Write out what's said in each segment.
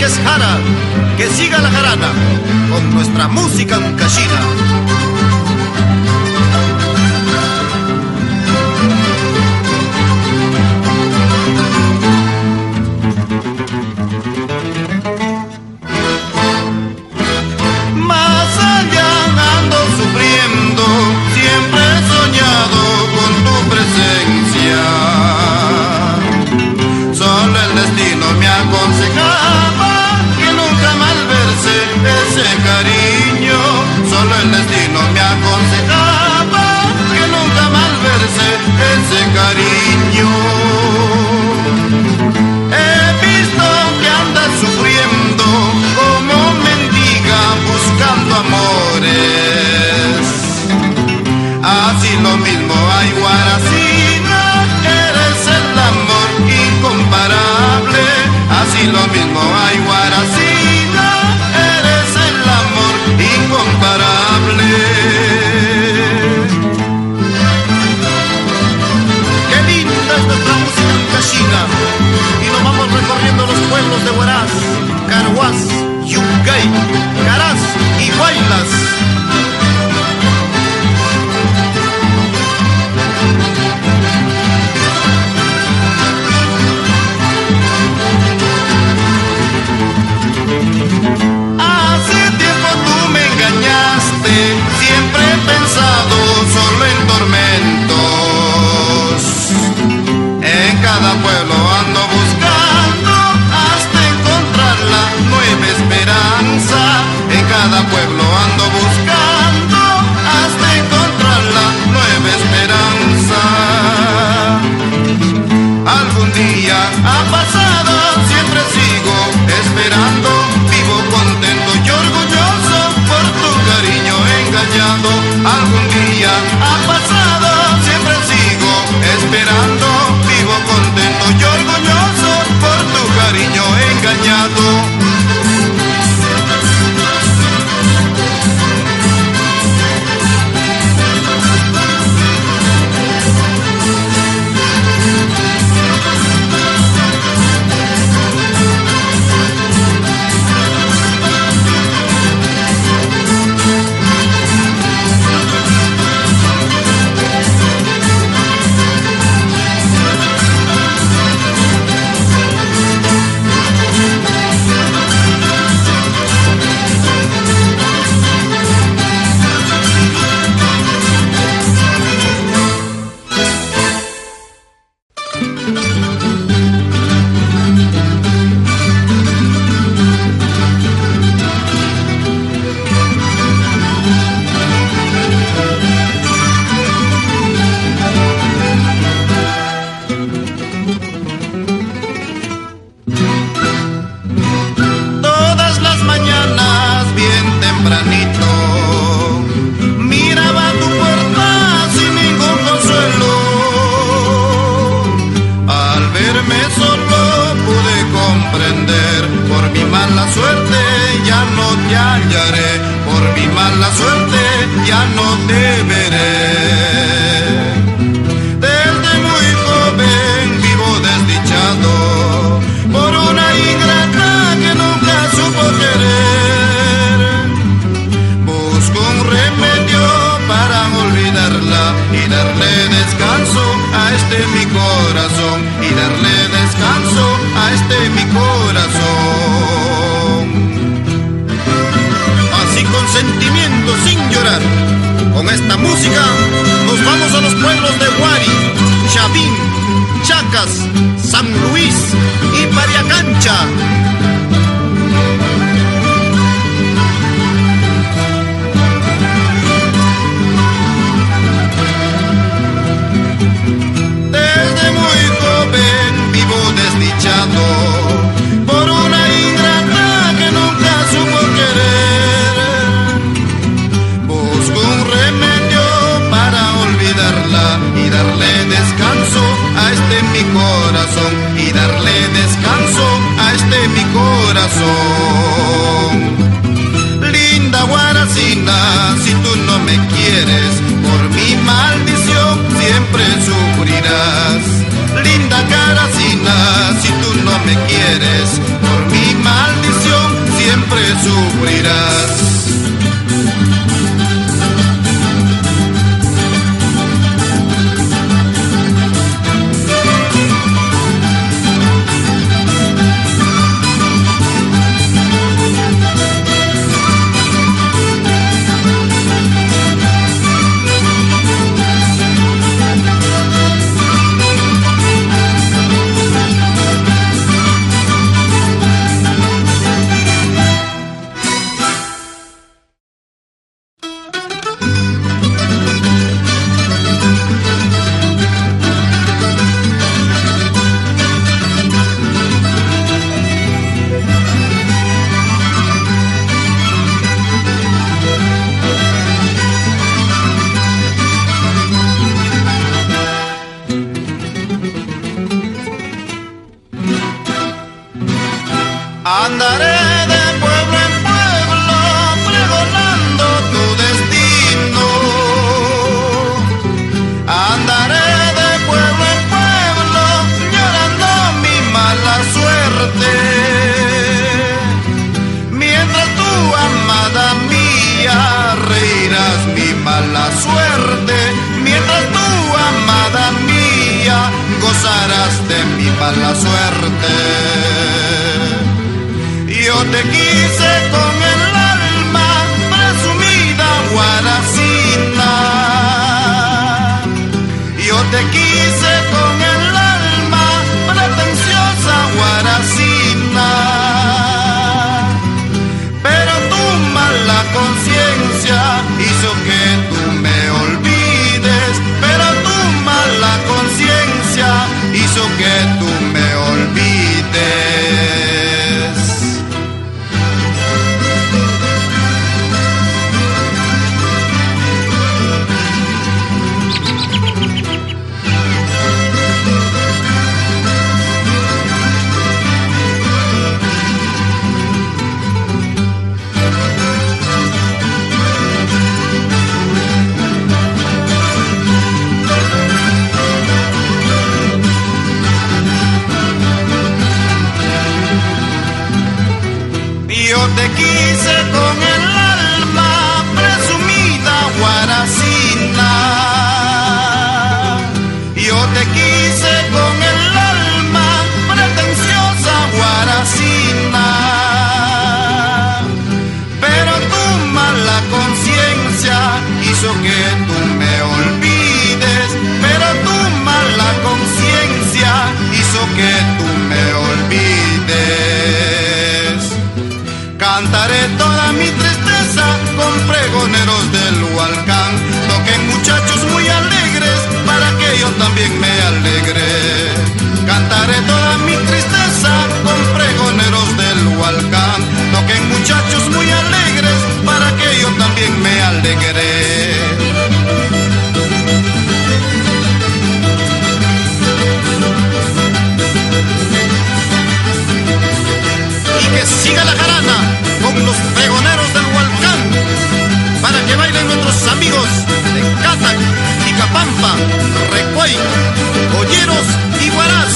que es jara, que siga la jarana con nuestra música huancaína. Más allá ando sufriendo, siempre he soñado con tu presencia. Solo el destino me aconsejaba que nunca malverse ese cariño. Solo el destino me aconsejaba que nunca malverse ese cariño. He visto que andas sufriendo como mendiga buscando amores. Así lo mismo hay Guaracina, eres el amor incomparable. Así lo mismo hay Guaracina, eres el amor incomparable. Qué linda es nuestra música huancaína, y nos vamos recorriendo los pueblos de Huaraz, Carhuaz, Yungay, Caraz y Huaylas. Hace tiempo tú me engañaste, siempre he pensado solo en tormentos. En cada pueblo ando buscando hasta encontrar la nueva esperanza. En cada pueblo ando buscando hasta encontrar la nueva esperanza. Algún día ha pasado, siempre sigo esperando. Vivo contento y orgulloso por tu cariño engañado. Algún día ha pasado, siempre sigo esperando. Vivo contento y orgulloso por tu cariño engañado. Miraba tu puerta sin ningún consuelo. Al verme solo pude comprender, por mi mala suerte ya no te hallaré. Por mi mala suerte ya no te veré. Desde muy joven vivo desdichado por una ingrata que nunca supo querer. Busco un remedio para olvidarla y darle descanso a este mi corazón. Y darle descanso a este mi corazón. Así con sentimiento, sin llorar, con esta música nos vamos a los pueblos de Huari, Chavín, Chacas, San Luis y Pariacancha. Desde muy joven vivo desdichado por una ingrata que nunca supo querer. Busco un remedio para olvidarla y darle descanso a este mi corazón. Y darle descanso a este mi corazón. Linda Guaracina, si tú no me quieres, por mi maldición siempre sufrirás. Linda Caracina, si tú no me quieres, por mi maldición sufrirás. Andaré de pueblo en pueblo pregonando tu destino. Andaré de pueblo en pueblo llorando mi mala suerte. Mientras tú, amada mía, reirás mi mala suerte. Mientras tú, amada mía, gozarás de mi mala suerte. Yo te quise con el alma, presumida guaracina. Yo te quise con el alma, pretenciosa guaracina. Pero tu mala conciencia hizo que tú me olvides. Pero tu mala conciencia hizo que tú me olvides. Yo te quise con el alma, presumida guaracina. Yo te quise con el alma, pretenciosa guaracina. Pero tu mala conciencia hizo que tú me olvides. Pero tu mala conciencia hizo que tú me olvides. Cantaré toda mi tristeza con pregoneros del Hualcán. Toquen muchachos muy alegres para que yo también me alegre. Cantaré toda mi tristeza con pregoneros del Hualcán. Toquen muchachos muy alegres para que yo también me alegre. Y que siga la jarana con los pregoneros del Hualcán, para que bailen nuestros amigos de Catac, Ticapampa, Recuay, Olleros y Huaraz.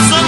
Son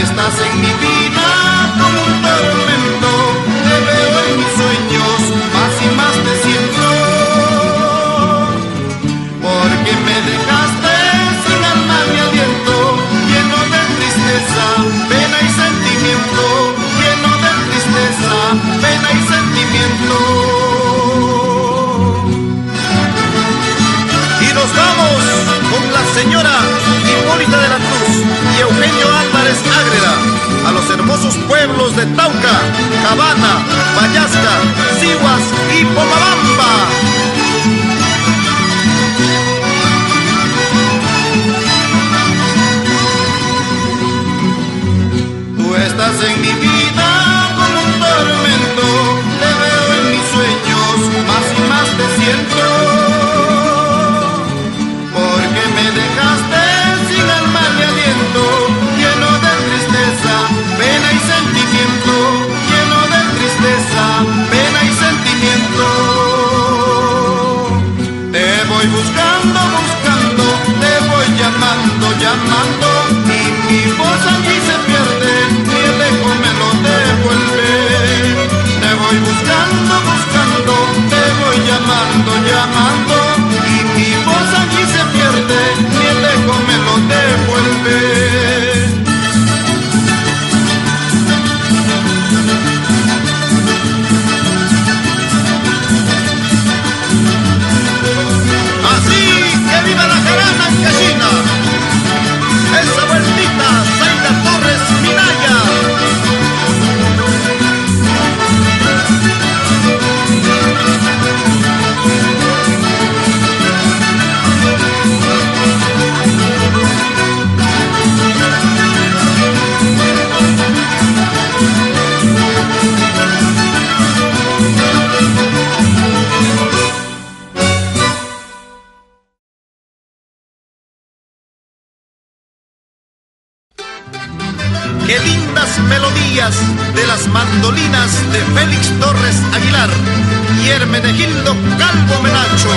estás en mi vida como un tormento, te veo en mis sueños, más y más te siento, porque me dejaste sin alma ni aliento, lleno de tristeza, pena y sentimiento, lleno de tristeza, pena y sentimiento. Y nos vamos con la señora Hipólita de la Cruz y Eugenio Álvarez Ágreda a los hermosos pueblos de Tauca, Cabana, Vallasca, Sihuas y Pomabamba. Tú estás en mi vida como un tormento, te veo en mis sueños, más y más te siento, porque me dejaste sin alma ni aliento, lleno de tristeza, pena y sentimiento, lleno de tristeza, pena y sentimiento. Te voy buscando, buscando, te voy llamando, llamando, y mi voz allí se pierde, ni el eco me lo devuelve. Te voy buscando, buscando, te voy llamando, llamando, y mi voz allí se pierde, ni el eco me lo devuelve. Así que viva la jarana campesina, esa vueltita, Zaida Torres Minaya. Qué lindas melodías de las mandolinas de Félix Torres Aguilar y Hermenegildo Calvo Menacho.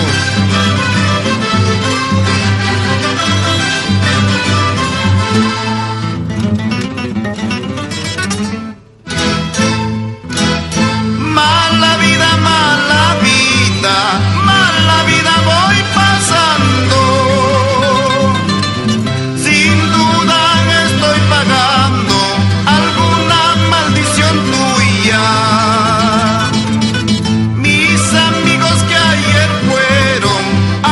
Mala vida, mala vida, mala vida voy pasando. Sin duda estoy pagando alguna maldición tuya. Mis amigos que ayer fueron a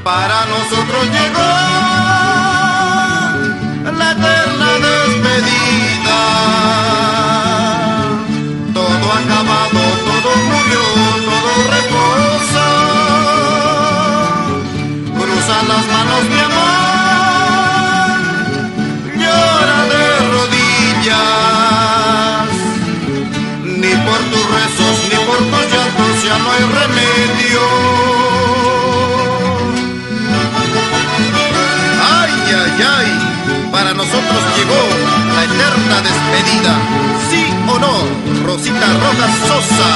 Para nosotros llegó la eterna despedida. Todo acabado, todo murió, todo reposa. Cruza las manos, mi amor, llora de rodillas. Ni por tus rezos, ni por tus llantos ya no hay remedio. Para nosotros llegó la eterna despedida. ¿Sí o no, Rosita Rojas Sosa?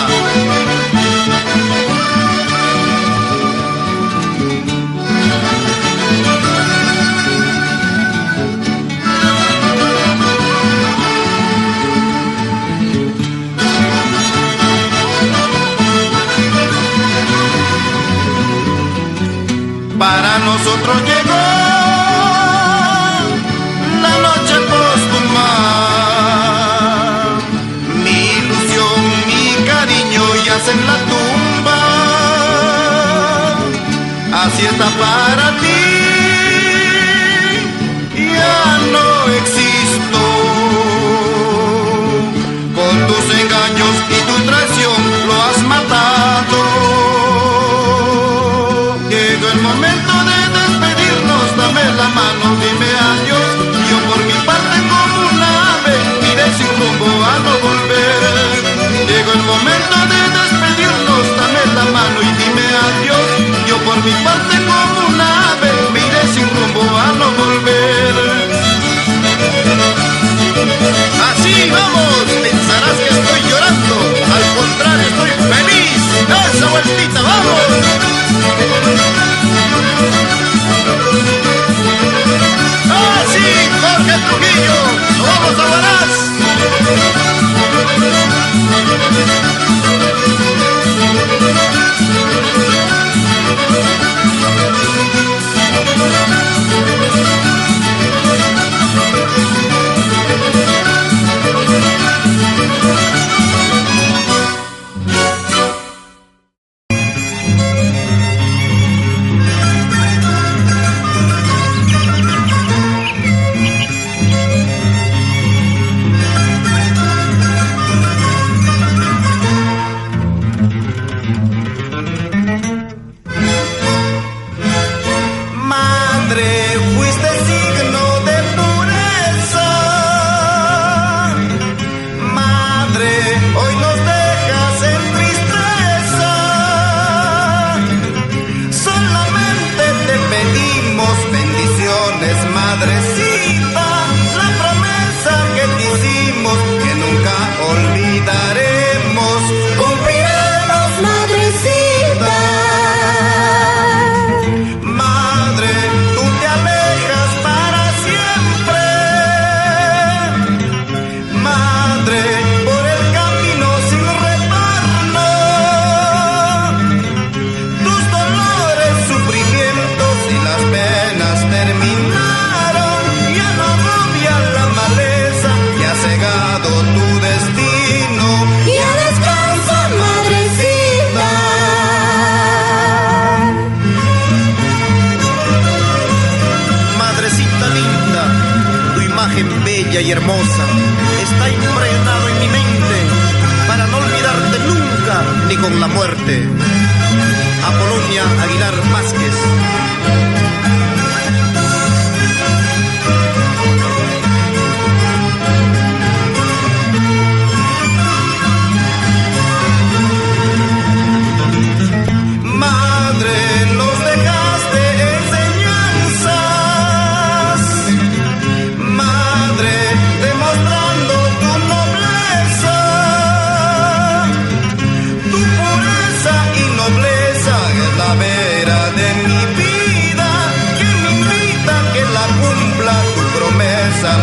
Para nosotros llegó la noche póstuma. Mi ilusión, mi cariño yacen en la tumba. Así está para ti, ya no existo. Con tus engaños y tu traición lo has matado. Llegó el momento de despedirnos, dame la mano, dime adiós. Yo por mi parte como un ave iré sin rumbo a no volver. Llegó el momento de despedirnos, dame la mano y dime adiós. Yo por mi parte como un ave me iré sin rumbo a no volver. Así vamos, pensarás que estoy llorando, al contrario estoy feliz. Esa vueltita, vamos. ¡Así, Jorge Trujillo! ¡Nos vamos a Huaraz! Bella y hermosa, está impregnado en mi mente para no olvidarte nunca ni con la muerte. Apolonia Aguilar Vázquez.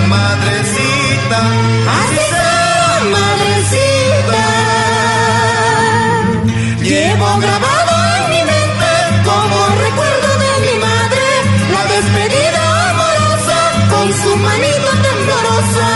Madrecita, así sea, madrecita. Llevo grabado en mi mente como recuerdo de mi madre, la despedida amorosa con su manito temblorosa.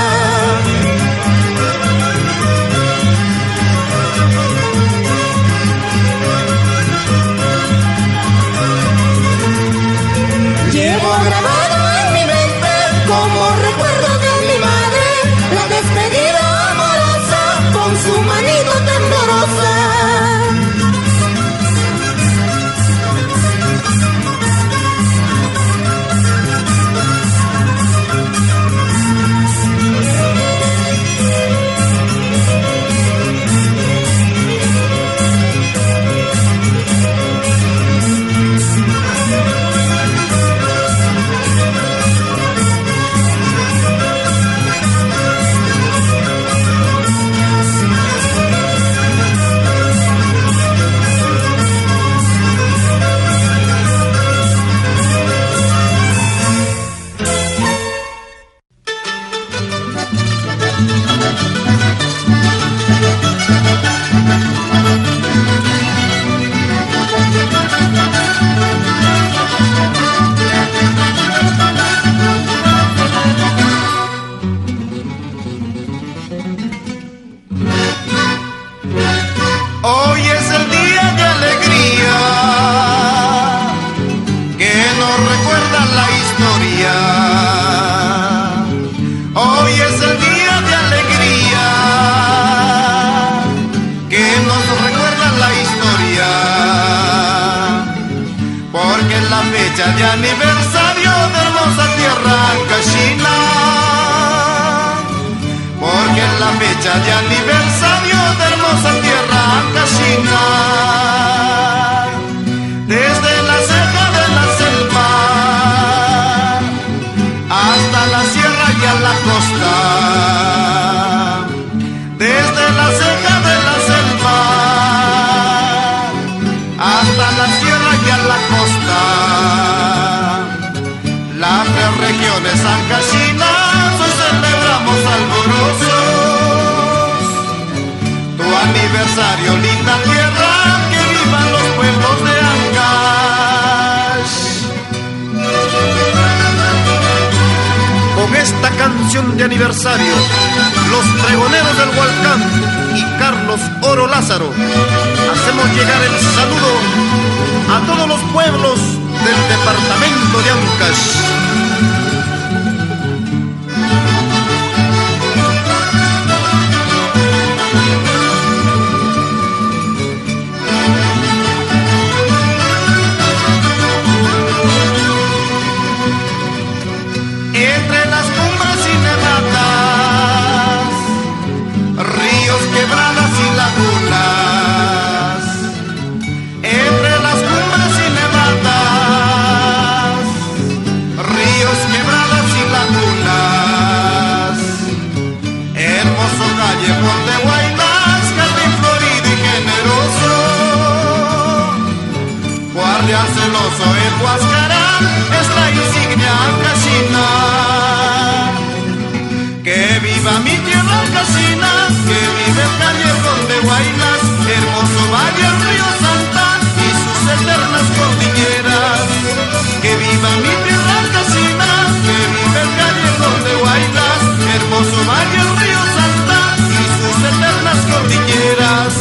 fecha de aniversario de hermosa tierra Cachina, porque es la fecha de aniversario de hermosa tierra Cachina. Desde la ceja de la selva hasta la sierra y a la costa, desde la ceja de la selva hasta la sierra y a la costa, las tres regiones ancachinas hoy celebramos alborosos tu aniversario, linda tierra, que vivan los pueblos de Ancash. Con esta canción de aniversario, los pregoneros del Hualcán y Carlos Oro Lázaro hacemos llegar el saludo a todos los pueblos del departamento de Ancash. Entre las cumbres y nevadas, ríos, quebradas y lagunas, entre las cumbres y nevadas, ríos, quebradas y lagunas, hermoso callejón de Guaylas, jardín florido y generoso, guardián celoso el Huascarán es la insignia ancashina. Que viva mi tierra ancashina, que vive el callejón de Guaylas, hermoso valle el río Santa y sus eternas cordilleras. Que viva mi tierra ancashina, que vive el callejón de Guaylas, hermoso valle el río Santa y sus eternas cordilleras.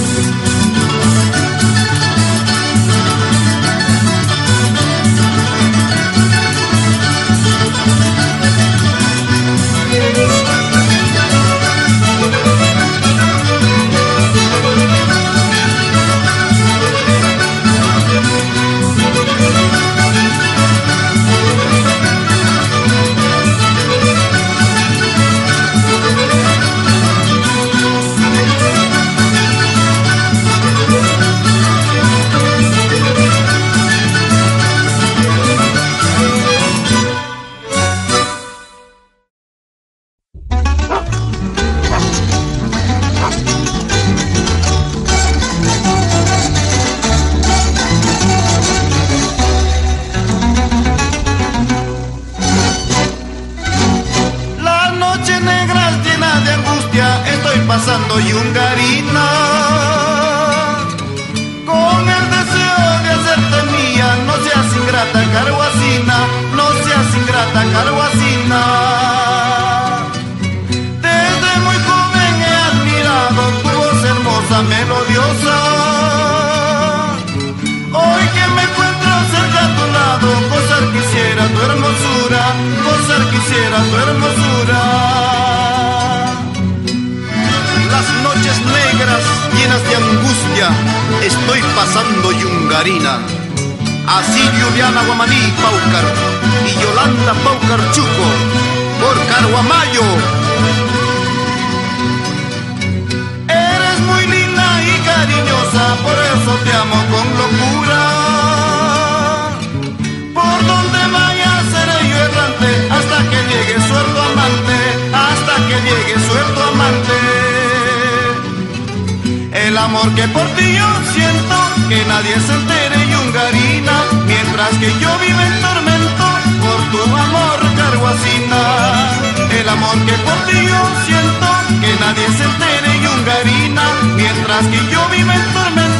Pasando Yungarina, con el deseo de hacerte mía. No seas ingrata, Carhuacina, no seas ingrata, Carhuacina. Desde muy joven he admirado tu voz hermosa, melodiosa. Hoy que me encuentro cerca a tu lado, gozar quisiera tu hermosura, gozar quisiera tu hermosura. Las noches negras llenas de angustia estoy pasando Yungarina. Así Juliana Guamaní Paucar y Yolanda Paucar Chuco por Carhuamayo. Eres muy linda y cariñosa, por eso te amo con locura. Por donde vaya seré yo errante hasta que llegue suelto amante, hasta que llegue suelto amante. El amor que por ti yo siento, que nadie se entere Yungarina, mientras que yo vivo en tormento por tu amor, Carhuacina. El amor que por ti yo siento, que nadie se entere Yungarina, mientras que yo vivo en tormento